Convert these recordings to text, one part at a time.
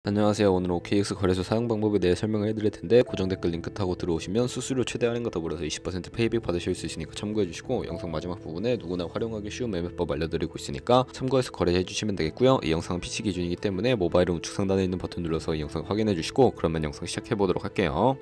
안녕하세요. 오늘 OKX 거래소 사용 방법에 대해 설명을 해드릴 텐데 고정 댓글 링크 타고 들어오시면 수수료 최대 할인과 더불어서 20% 페이백 받으실 수 있으니까 참고해주시고, 영상 마지막 부분에 누구나 활용하기 쉬운 매매법 알려드리고 있으니까 참고해서 거래해주시면 되겠고요. 이 영상은 PC 기준이기 때문에 모바일은 우측 상단에 있는 버튼 눌러서 이 영상 확인해주시고, 그러면 영상 시작해보도록 할게요.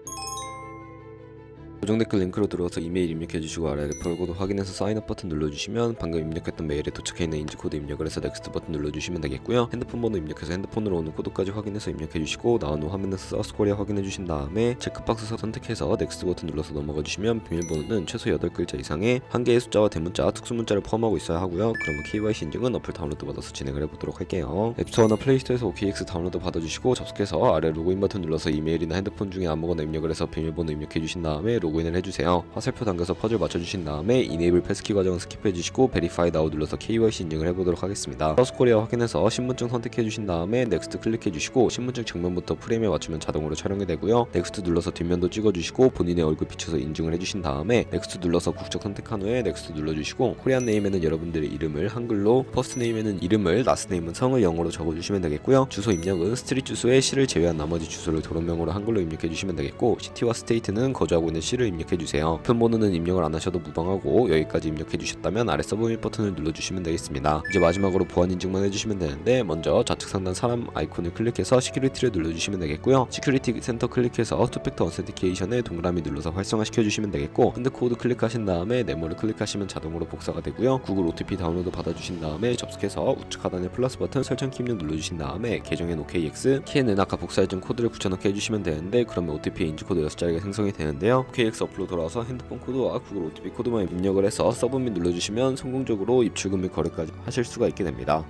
고정 댓글 링크로 들어와서 이메일 입력해주시고 아래 레퍼럴 코드 확인해서 사인업 버튼 눌러주시면 방금 입력했던 메일에 도착해있는 인지코드 입력을 해서 넥스트 버튼 눌러주시면 되겠고요. 핸드폰 번호 입력해서 핸드폰으로 오는 코드까지 확인해서 입력해주시고, 나온 후 화면에서 사우스코리아 확인해주신 다음에 체크박스 선택해서 넥스트 버튼 눌러서 넘어가주시면 비밀번호는 최소 8글자 이상의 한 개의 숫자와 대문자, 특수문자를 포함하고 있어야 하고요. 그러면 KYC 인증은 어플 다운로드 받아서 진행을 해보도록 할게요. 앱스토어나 플레이스토어에서 OKX 다운로드 받아주시고 접속해서 아래 로그인 버튼 눌러서 이메일이나 핸드폰 중에 아무거나 입력을 해서 비밀번호 입력해주신 다음에 로그인을 해주세요. 화살표 당겨서 퍼즐 맞춰주신 다음에 이네이블 패스키 과정을 스킵해주시고 베리파이 나우 눌러서 KYC 인증을 해보도록 하겠습니다. 사우스코리아 확인해서 신분증 선택해주신 다음에 넥스트 클릭해주시고, 신분증 정면부터 프레임에 맞추면 자동으로 촬영이 되고요. 넥스트 눌러서 뒷면도 찍어주시고 본인의 얼굴 비춰서 인증을 해주신 다음에 넥스트 눌러서 국적 선택한 후에 넥스트 눌러주시고, 코리안 네임에는 여러분들의 이름을 한글로, 퍼스트 네임에는 이름을, 라스트 네임은 성을 영어로 적어주시면 되겠고요. 주소 입력은 스트릿 주소에 시를 제외한 나머지 주소를 도ron명으로 한글로 입력해주시면 되겠고, 시티와 스테이트는 거주하고 있는 시를 입력해주세요. 우편번호는 입력을 안 하셔도 무방하고, 여기까지 입력해 주셨다면 아래 서브밋 버튼을 눌러주시면 되겠습니다. 이제 마지막으로 보안 인증만 해주시면 되는데, 먼저 좌측 상단 사람 아이콘을 클릭해서 시큐리티를 눌러주시면 되겠고요. 시큐리티 센터 클릭해서 투팩터 어센티케이션에 동그라미 눌러서 활성화 시켜주시면 되겠고, 핸드코드 클릭하신 다음에 네모를 클릭하시면 자동으로 복사가 되고요. 구글 OTP 다운로드 받아주신 다음에 접속해서 우측 하단에 플러스 버튼 설정 키 입력 눌러주신 다음에 계정엔 OKX, 키에는 아까 복사해준 코드를 붙여넣기 해주시면 되는데, 그러면 OTP 인지코드 6자리가 생성이 되는데요. OKX 어플로 돌아와서 핸드폰 코드와 구글 OTP 코드만 입력을 해서 서브밋 눌러주시면 성공적으로 입출금 및 거래까지 하실 수가 있게 됩니다.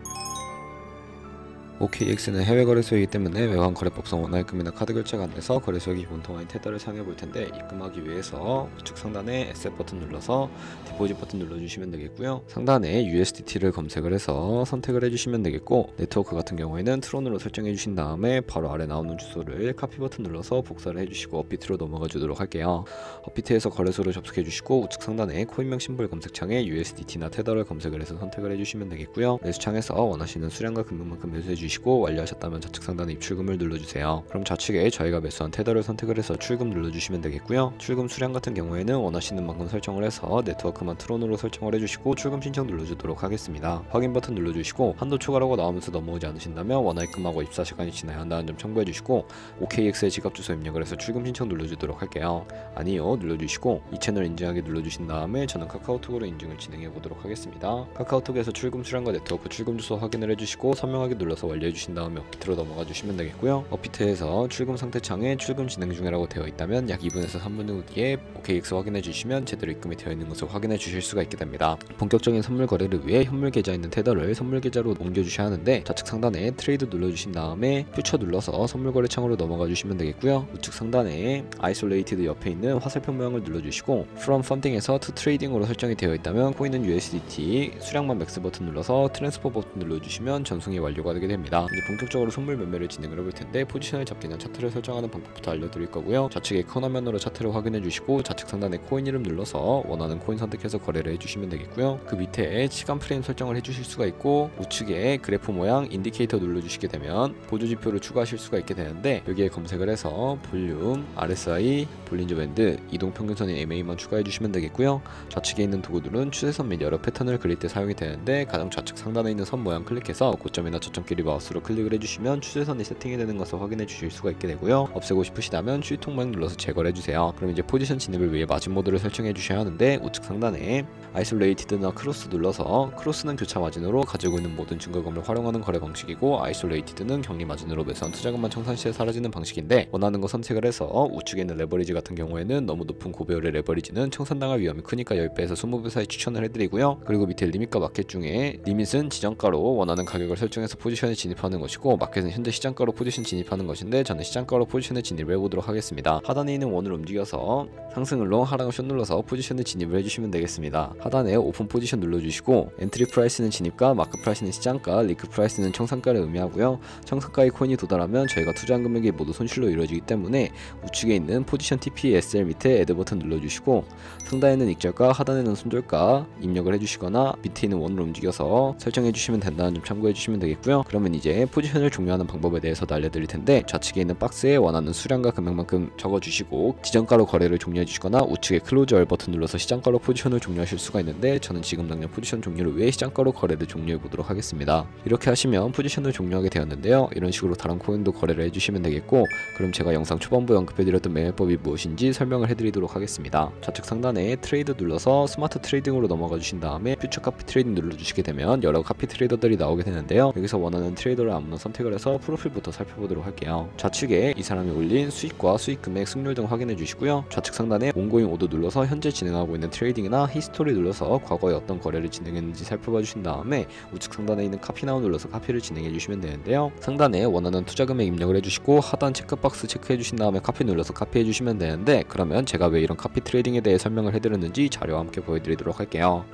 OKX는 해외 거래소이기 때문에 외환 거래법상 원화입금이나 카드 결제가 안 돼서 거래소의 기본 통화인 테더를 사용해 볼 텐데, 입금하기 위해서 우측 상단에 에셋 버튼 눌러서 디포짓 버튼 눌러주시면 되겠고요. 상단에 USDT를 검색을 해서 선택을 해주시면 되겠고, 네트워크 같은 경우에는 트론으로 설정해 주신 다음에 바로 아래 나오는 주소를 카피 버튼 눌러서 복사를 해주시고 업비트로 넘어가 주도록 할게요. 업비트에서 거래소를 접속해 주시고 우측 상단에 코인명 심볼 검색창에 USDT나 테더를 검색을 해서 선택을 해주시면 되겠고요. 매수창에서 원하시는 수량과 금액만큼 매수해 주시고 완료하셨다면 좌측 상단에 입출금을 눌러주세요. 그럼 좌측에 저희가 매수한 테더를 선택을 해서 출금 눌러주시면 되겠고요. 출금 수량 같은 경우에는 원하시는 만큼 설정을 해서 네트워크만 트론으로 설정을 해주시고 출금 신청 눌러주도록 하겠습니다. 확인 버튼 눌러주시고 한도 초과라고 나오면서 넘어오지 않으신다면 원화입금하고 입사 시간이 지나야 한다는 점 참고해주시고, OKX의 지갑 주소 입력을 해서 출금 신청 눌러주도록 할게요. 아니요 눌러주시고 이 채널 인증하기 눌러주신 다음에 저는 카카오톡으로 인증을 진행해 보도록 하겠습니다. 카카오톡에서 출금 수량과 네트워크 출금 주소 확인을 해주시고 선명하게 눌러서 완료해주신 다음에 업비트로 넘어가 주시면 되겠고요. 업비트에서 출금 상태 창에 출금 진행 중이라고 되어 있다면 약 2분에서 3분 후 뒤에 OKX 확인해 주시면 제대로 입금이 되어 있는 것을 확인해 주실 수가 있게 됩니다. 본격적인 선물 거래를 위해 현물 계좌에 있는 테더를 선물 계좌로 옮겨 주셔야 하는데, 좌측 상단에 트레이드 눌러주신 다음에 퓨처 눌러서 선물 거래 창으로 넘어가 주시면 되겠고요. 우측 상단에 아이솔레이티드 옆에 있는 화살표 모양을 눌러주시고 From Funding에서 To Trading으로 설정이 되어 있다면 코인은 USDT, 수량만 맥스 버튼 눌러서 트랜스퍼 버튼 눌러주시면 전송이 완료가 되게 됩니다. 이제 본격적으로 선물 매매를 진행을 해볼 텐데, 포지션을 잡기 전 차트를 설정하는 방법부터 알려드릴 거고요. 좌측에 커너면으로 차트를 확인해 주시고 좌측 상단에 코인 이름 눌러서 원하는 코인 선택해서 거래를 해주시면 되겠고요. 그 밑에 시간 프레임 설정을 해주실 수가 있고, 우측에 그래프 모양 인디케이터 눌러주시게 되면 보조지표를 추가하실 수가 있게 되는데, 여기에 검색을 해서 볼륨, RSI, 볼린저 밴드, 이동평균선인 MA만 추가해 주시면 되겠고요. 좌측에 있는 도구들은 추세선 및 여러 패턴을 그릴 때 사용이 되는데, 가장 좌측 상단에 있는 선 모양 클릭해서 고점이나 저점끼리 마우스로 클릭을 해주시면 추세선이 세팅이 되는 것을 확인해 주실 수가 있게 되고요. 없애고 싶으시다면 휴통 모양 눌러서 제거를 해주세요. 그럼 이제 포지션 진입을 위해 마진 모드를 설정해 주셔야 하는데, 우측 상단에 아이솔레이티드나 크로스 눌러서, 크로스는 교차 마진으로 가지고 있는 모든 증거금을 활용하는 거래 방식이고, 아이솔레이티드는 격리 마진으로 매수한 투자금만 청산 시에 사라지는 방식인데, 원하는 거 선택을 해서 우측에 있는 레버리지 같은 경우에는 너무 높은 고배율의 레버리지는 청산당할 위험이 크니까 10배에서 20배 사이 추천을 해드리고요. 그리고 밑에 리밋과 마켓 중에 리밋은 지정가로 원하는 가격을 설정해서 포지션에 진입하는 것이고, 마켓은 현재 시장가로 포지션 진입하는 것인데 저는 시장가로 포지션에 진입을 해보도록 하겠습니다. 하단에 있는 원을 움직여서 상승을 롱, 하락을 숏 눌러서 포지션에 진입을 해주시면 되겠습니다. 하단에 오픈 포지션 눌러주시고, 엔트리 프라이스는 진입가, 마크 프라이스는 시장가, 리크 프라이스는 청산가를 의미하고요. 청산가의 코인이 도달하면 저희가 투자한 금액이 모두 손실로 이루어지기 때문에 우측에 있는 포지션 TP SL 밑에 애드 버튼 눌러주시고, 상단에는 익절가, 하단에는 손절가 입력을 해주시거나 밑에 있는 원을 움직여서 설정해주시면 된다는 점 참고해주시면 되겠고요. 그러면 그러면 이제 포지션을 종료하는 방법에 대해서도 알려드릴 텐데, 좌측에 있는 박스에 원하는 수량과 금액만큼 적어주시고 지정가로 거래를 종료해 주시거나 우측에 클로즈 얼 버튼 눌러서 시장가로 포지션을 종료하실 수가 있는데, 저는 지금 당장 포지션 종료를 위해 시장가로 거래를 종료해 보도록 하겠습니다. 이렇게 하시면 포지션을 종료하게 되었는데요. 이런 식으로 다른 코인도 거래를 해주시면 되겠고, 그럼 제가 영상 초반부에 언급해드렸던 매매법이 무엇인지 설명을 해드리도록 하겠습니다. 좌측 상단에 트레이드 눌러서 스마트 트레이딩으로 넘어가 주신 다음에 퓨처 카피 트레이딩 눌러주시게 되면 여러 카피 트레이더들이 나오게 되는데요. 여기서 원하는 트레이더를 아무나 선택을 해서 프로필부터 살펴보도록 할게요. 좌측에 이 사람이 올린 수익과 수익 금액, 승률 등 확인해 주시고요. 좌측 상단에 온고잉 오더 눌러서 현재 진행하고 있는 트레이딩이나 히스토리 눌러서 과거에 어떤 거래를 진행했는지 살펴봐 주신 다음에 우측 상단에 있는 카피 나우 눌러서 카피를 진행해 주시면 되는데요. 상단에 원하는 투자 금액 입력을 해주시고 하단 체크박스 체크해 주신 다음에 카피 눌러서 카피해 주시면 되는데, 그러면 제가 왜 이런 카피 트레이딩에 대해 설명을 해드렸는지 자료와 함께 보여드리도록 할게요.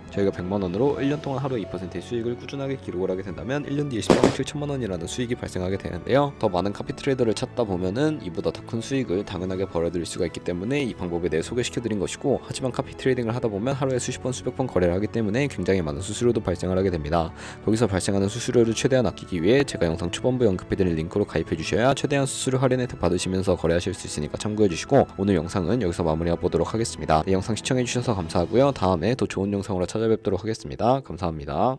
저희가 100만원으로 1년 동안 하루에 2%의 수익을 꾸준하게 기록을 하게 된다면 1년 뒤에 10만 7천만원이라는 수익이 발생하게 되는데요. 더 많은 카피 트레이더를 찾다 보면은 이보다 더 큰 수익을 당연하게 벌어들일 수가 있기 때문에 이 방법에 대해 소개시켜드린 것이고, 하지만 카피 트레이딩을 하다 보면 하루에 수십 번 수백 번 거래를 하기 때문에 굉장히 많은 수수료도 발생을 하게 됩니다. 거기서 발생하는 수수료를 최대한 아끼기 위해 제가 영상 초반부에 언급해드린 링크로 가입해 주셔야 최대한 수수료 할인 혜택 받으시면서 거래하실 수 있으니까 참고해 주시고, 오늘 영상은 여기서 마무리해 보도록 하겠습니다. 이 영상 시청해 주셔서 감사하고요. 다음에 더 좋은 영상으로 찾아뵙도록 하겠습니다. 감사합니다.